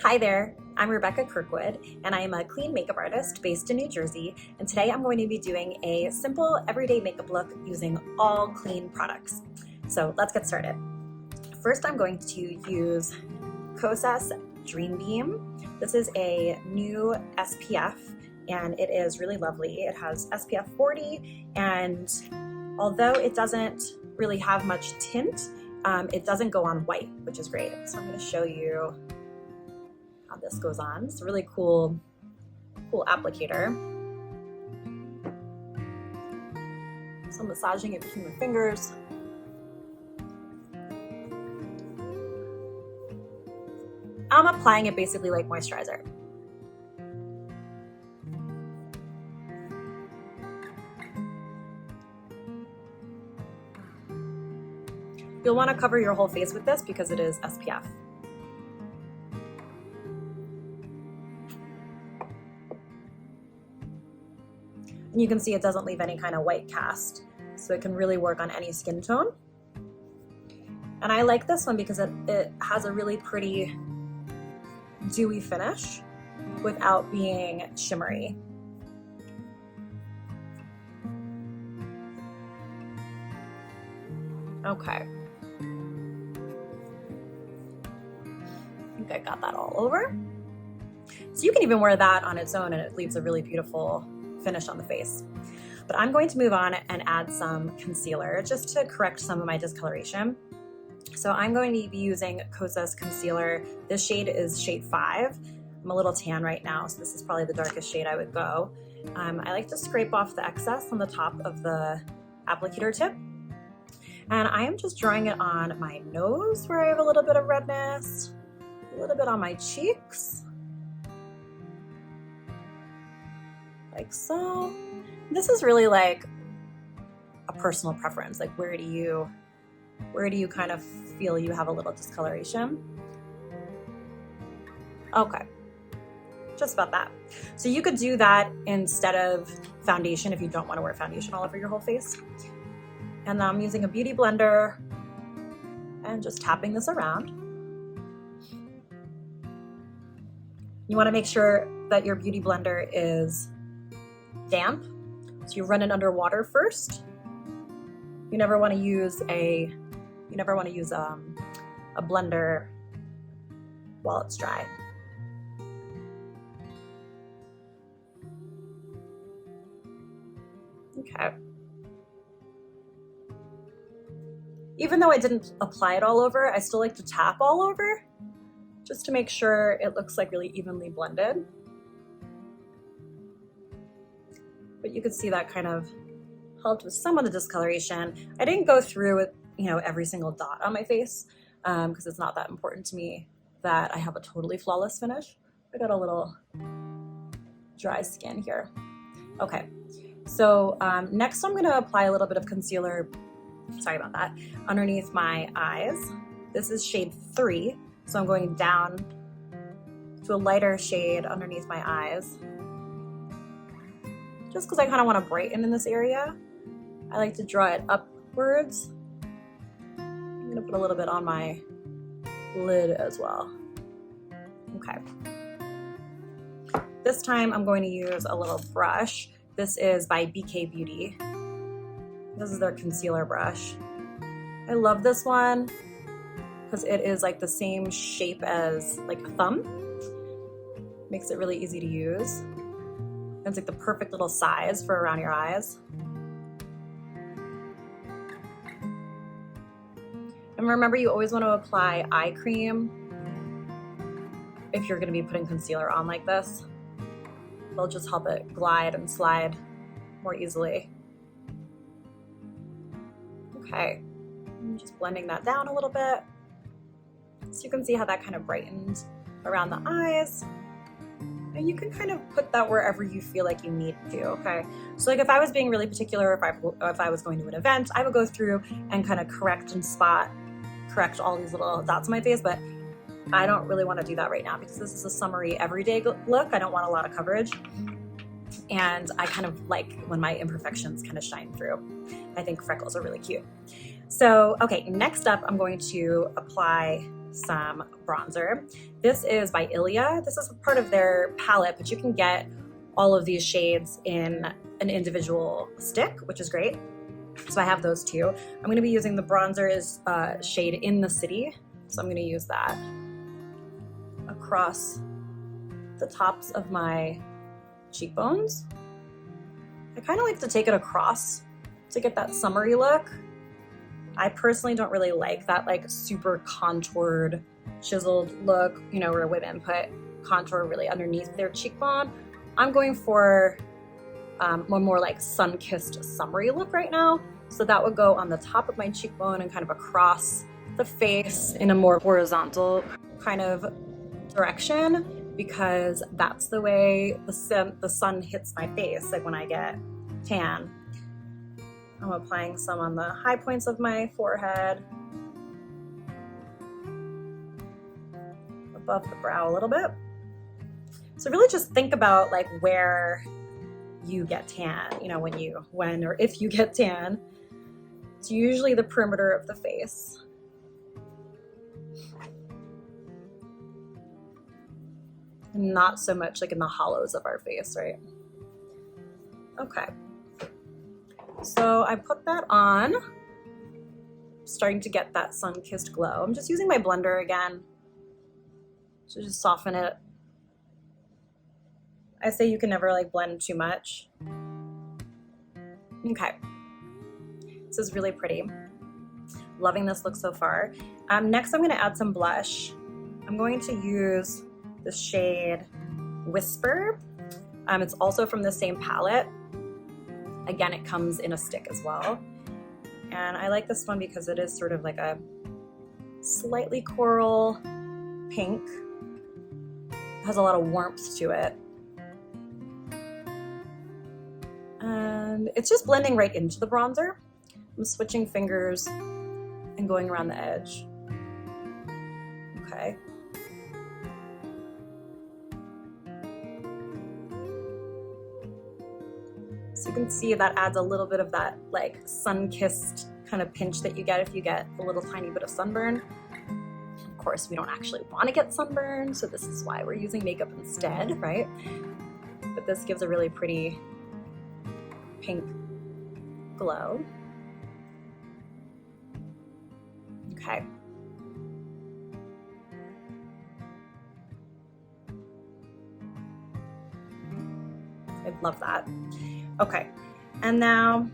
Hi there, I'm Rebecca Kirkwood, and I am a clean makeup artist based in New Jersey, and today I'm going to be doing a simple everyday makeup look using all clean products. So let's get started. First, I'm going to use Kosas Dream Beam. This is a new SPF, and it is really lovely. It has SPF 40, and although it doesn't really have much tint, it doesn't go on white, which is great. So I'm going to show you how this goes on. It's a really cool applicator. So massaging it between my fingers. I'm applying it basically like moisturizer. You'll want to cover your whole face with this because it is SPF. And you can see it doesn't leave any kind of white cast, so it can really work on any skin tone. And I like this one because it has a really pretty dewy finish without being shimmery. Okay. I think I got that all over. So you can even wear that on its own and it leaves a really beautiful finish on the face. But I'm going to move on and add some concealer just to correct some of my discoloration. So I'm going to be using Kosas concealer. This shade is shade 5. I'm a little tan right now, so this is probably the darkest shade I would go. I like to scrape off the excess on the top of the applicator tip. And I am just drawing it on my nose where I have a little bit of redness, a little bit on my cheeks, like so. This is really like a personal preference. Like where do you kind of feel you have a little discoloration? Okay, just about that. So you could do that instead of foundation if you don't want to wear foundation all over your whole face. And now I'm using a beauty blender and just tapping this around. You want to make sure that your beauty blender is damp. So you run it under water first. You never want to use a blender while it's dry. Okay. Even though I didn't apply it all over, I still like to tap all over just to make sure it looks like really evenly blended. But you could see that kind of helped with some of the discoloration. I didn't go through with, every single dot on my face because it's not that important to me that I have a totally flawless finish. I got a little dry skin here. Okay, so next I'm gonna apply a little bit of concealer, sorry about that, underneath my eyes. This is shade 3, so I'm going down to a lighter shade underneath my eyes. Just because I kind of want to brighten in this area. I like to draw it upwards. I'm gonna put a little bit on my lid as well. Okay. This time I'm going to use a little brush. This is by BK Beauty. This is their concealer brush. I love this one because it is like the same shape as like a thumb. Makes it really easy to use. It's like the perfect little size for around your eyes. And remember, you always want to apply eye cream if you're going to be putting concealer on like this. It'll just help it glide and slide more easily. Okay, I'm just blending that down a little bit. So you can see how that kind of brightens around the eyes. And you can kind of put that wherever you feel like you need to, okay? So like if I was being really particular, if I was going to an event, I would go through and kind of correct all these little dots on my face, but I don't really want to do that right now because this is a summery everyday look. I don't want a lot of coverage. And I kind of like when my imperfections kind of shine through. I think freckles are really cute. So, okay, next up I'm going to apply some bronzer. This is by Ilia. This is part of their palette, but you can get all of these shades in an individual stick, which is great. So I have those two. I'm going to be using the bronzer is shade In the City. So I'm going to use that across the tops of my cheekbones. I kind of like to take it across to get that summery look. I personally don't really like that like super contoured, chiseled look, you know, where women put contour really underneath their cheekbone. I'm going for a more like sun-kissed summery look right now. So that would go on the top of my cheekbone and kind of across the face in a more horizontal kind of direction, because that's the way the sun hits my face, like when I get tan. I'm applying some on the high points of my forehead, above the brow a little bit. So really just think about like where you get tan, you know, when or if you get tan. It's usually the perimeter of the face. And not so much like in the hollows of our face, right? Okay. So I put that on, starting to get that sun-kissed glow. I'm just using my blender again to just soften it. I say you can never like blend too much. Okay. This is really pretty. Loving this look so far. Next I'm going to add some blush. I'm going to use the shade Whisper. It's also from the same palette. Again, it comes in a stick as well. And I like this one because it is sort of like a slightly coral pink. It has a lot of warmth to it. And it's just blending right into the bronzer. I'm switching fingers and going around the edge. Okay. So you can see that adds a little bit of that like sun-kissed kind of pinch that you get if you get a little tiny bit of sunburn. Of course, we don't actually want to get sunburn, so this is why we're using makeup instead, right? But this gives a really pretty pink glow. Okay. I love that. Okay, and now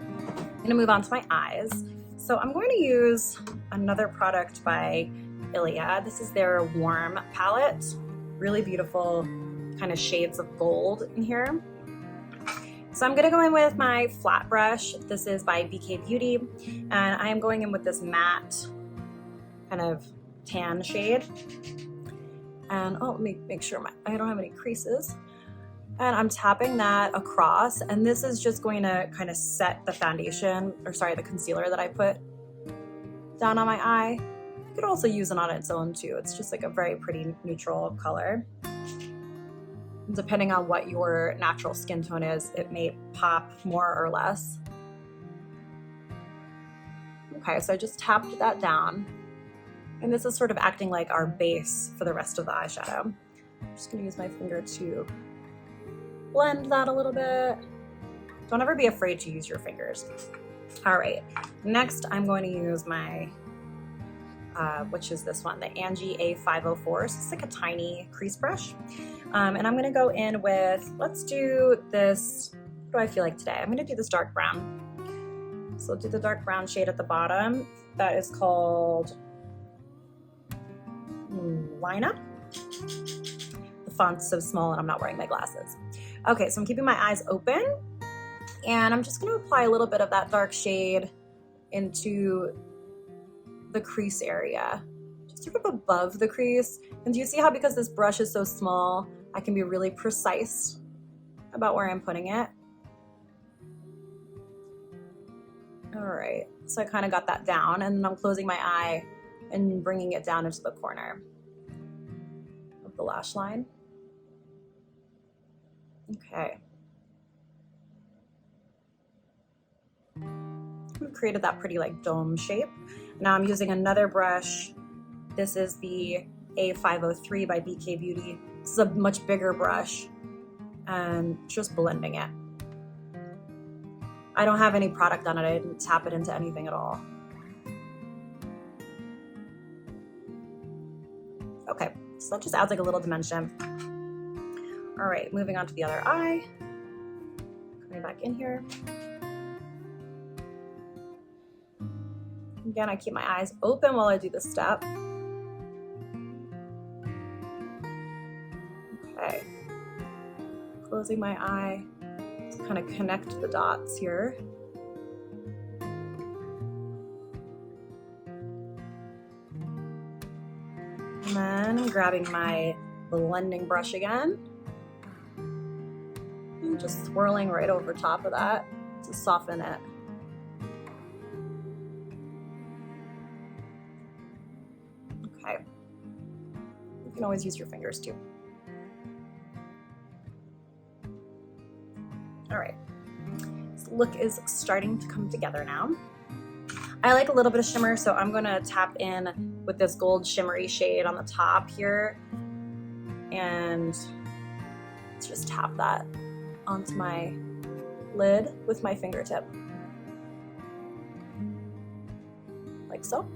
I'm gonna move on to my eyes. So I'm going to use another product by Ilia. This is their Warm palette. Really beautiful kind of shades of gold in here. So I'm gonna go in with my flat brush. This is by BK Beauty, and I am going in with this matte kind of tan shade. And let me make sure I don't have any creases. And I'm tapping that across, and this is just going to kind of set the foundation, or sorry, the concealer that I put down on my eye. You could also use it on its own too. It's just like a very pretty neutral color. Depending on what your natural skin tone is, it may pop more or less. Okay, so I just tapped that down. And this is sort of acting like our base for the rest of the eyeshadow. I'm just gonna use my finger to blend that a little bit. Don't ever be afraid to use your fingers. All right, next I'm going to use my, which is this one, the Angie A504. So it's like a tiny crease brush. And I'm gonna go in with, let's do this, what do I feel like today? I'm gonna do this dark brown. So I'll do the dark brown shade at the bottom. That is called Lineup. The font's so small and I'm not wearing my glasses. Okay, so I'm keeping my eyes open, and I'm just gonna apply a little bit of that dark shade into the crease area, just sort of above the crease. And do you see how, because this brush is so small, I can be really precise about where I'm putting it? All right, so I kind of got that down, and then I'm closing my eye and bringing it down into the corner of the lash line. Okay. We've created that pretty like dome shape. Now I'm using another brush This is the A503 by BK Beauty. This is a much bigger brush, and just blending it. I don't have any product on it. I didn't tap it into anything at all. Okay, so that just adds like a little dimension. All right, moving on to the other eye. Coming back in here. Again, I keep my eyes open while I do this step. Okay. Closing my eye to kind of connect the dots here. And then grabbing my blending brush again. And just swirling right over top of that to soften it. Okay. You can always use your fingers too. All right. This look is starting to come together now. I like a little bit of shimmer, so I'm gonna tap in with this gold shimmery shade on the top here, and just tap that onto my lid with my fingertip, like so.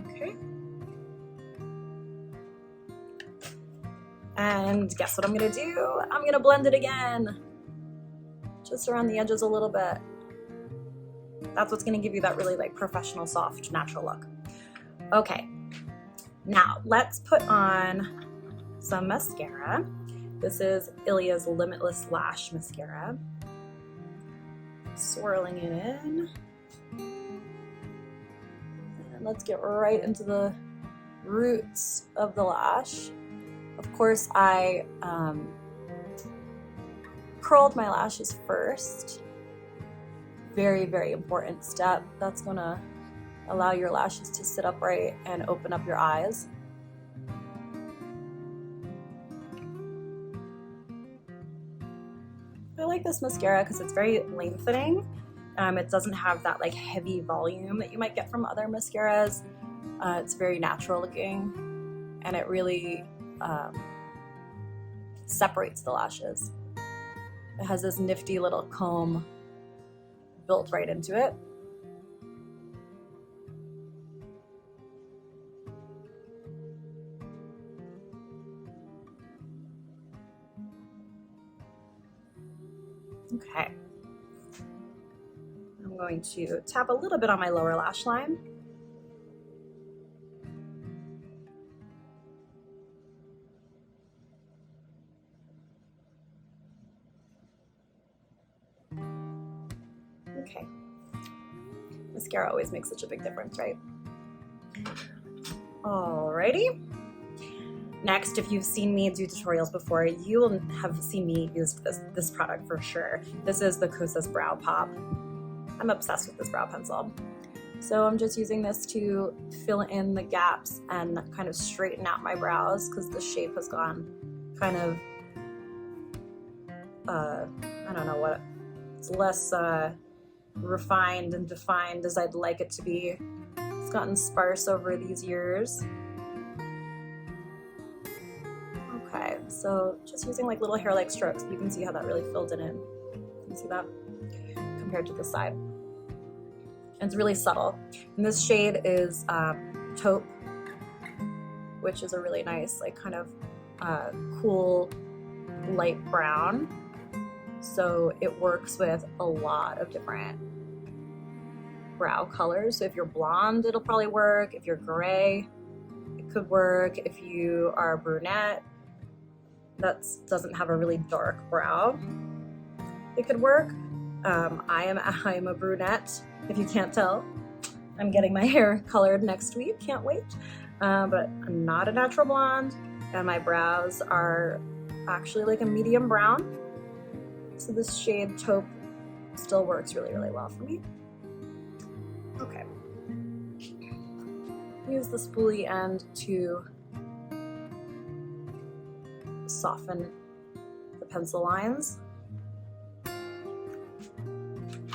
Okay. And guess what I'm gonna do? I'm gonna blend it again. Just around the edges a little bit. That's what's gonna give you that really like professional, soft, natural look. Okay, now let's put on some mascara. This is Ilia's Limitless Lash Mascara. Swirling it in. And let's get right into the roots of the lash. Of course, I curled my lashes first. Very, very important step. That's gonna allow your lashes to sit upright and open up your eyes. I like this mascara because it's very lengthening. It doesn't have that like heavy volume that you might get from other mascaras. It's very natural looking, and it really separates the lashes. It has this nifty little comb built right into it. Okay. I'm going to tap a little bit on my lower lash line. Okay. Mascara always makes such a big difference, right? Alrighty. Next, if you've seen me do tutorials before, you will have seen me use this product for sure. This is the Kosas Brow Pop. I'm obsessed with this brow pencil. So I'm just using this to fill in the gaps and kind of straighten out my brows because the shape has gone kind of, I don't know what, it's less refined and defined as I'd like it to be. It's gotten sparse over these years. Okay, so just using like little hair-like strokes, you can see how that really filled it in. You see that? Compared to the side. And it's really subtle. And this shade is taupe, which is a really nice, like kind of cool light brown. So it works with a lot of different brow colors. So if you're blonde, it'll probably work. If you're gray, it could work. If you are a brunette that doesn't have a really dark brow, it could work. I am a brunette, if you can't tell. I'm getting my hair colored next week, can't wait. But I'm not a natural blonde, and my brows are actually like a medium brown. So this shade taupe still works really, really well for me. Okay. Use the spoolie end to soften the pencil lines.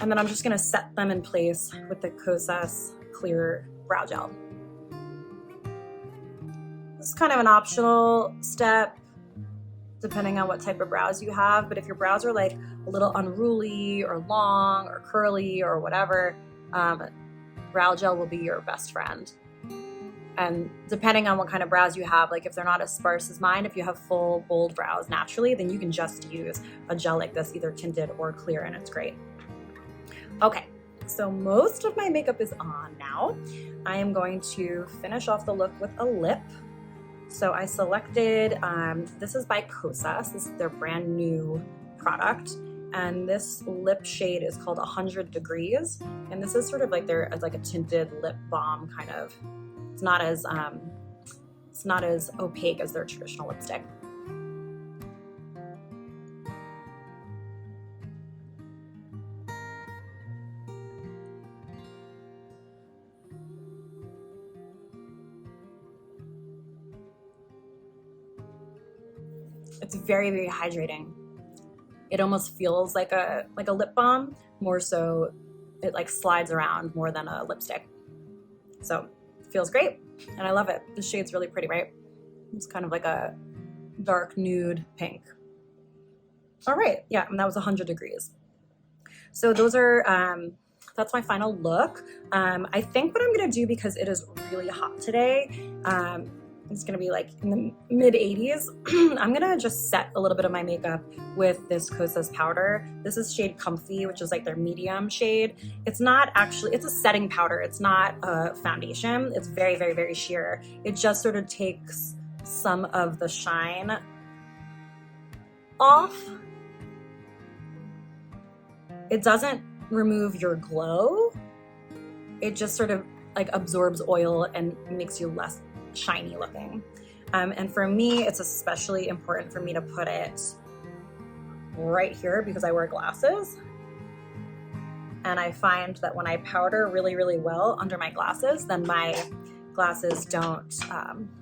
And then I'm just gonna set them in place with the Kosas Clear Brow Gel. This is kind of an optional step depending on what type of brows you have, but if your brows are like a little unruly or long or curly or whatever, brow gel will be your best friend. And depending on what kind of brows you have, like if they're not as sparse as mine, if you have full bold brows naturally, then you can just use a gel like this, either tinted or clear, and it's great. Okay, so most of my makeup is on now. I am going to finish off the look with a lip. So I selected, this is by Kosas, this is their brand new product. And this lip shade is called 100 Degrees. And this is sort of like like a tinted lip balm kind of. It's not as opaque as their traditional lipstick. It's very, very hydrating. It almost feels like a lip balm, more so it like slides around more than a lipstick. So it feels great and I love it. The shade's really pretty, right? It's kind of like a dark nude pink. All right, yeah, and that was 100 Degrees. So those are, that's my final look. I think what I'm gonna do, because it is really hot today, it's gonna be like in the mid 80s. I'm gonna just set a little bit of my makeup with this Kosas powder. This is shade Comfy, which is like their medium shade. It's not actually, it's a setting powder. It's not a foundation. It's very, very, very sheer. It just sort of takes some of the shine off. It doesn't remove your glow. It just sort of like absorbs oil and makes you less shiny looking. And for me, it's especially important for me to put it right here because I wear glasses. And I find that when I powder really, really well under my glasses, then my glasses don't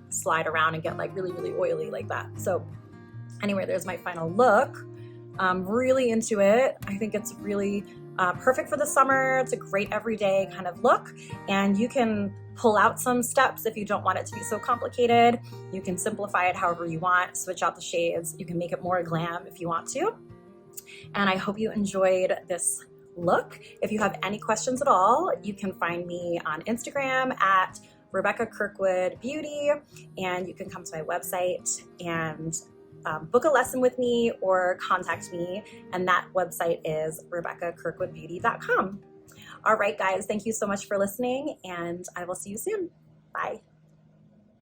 slide around and get like really, really oily like that. So anyway, there's my final look. I'm really into it. I think it's really perfect for the summer. It's a great everyday kind of look, and you can pull out some steps if you don't want it to be so complicated. You can simplify it however you want, switch out the shades. You can make it more glam if you want to. And I hope you enjoyed this look. If you have any questions at all, you can find me on Instagram at Rebecca Kirkwood Beauty, and you can come to my website and book a lesson with me or contact me, and that website is RebeccaKirkwoodBeauty.com. All right, guys, thank you so much for listening, and I will see you soon.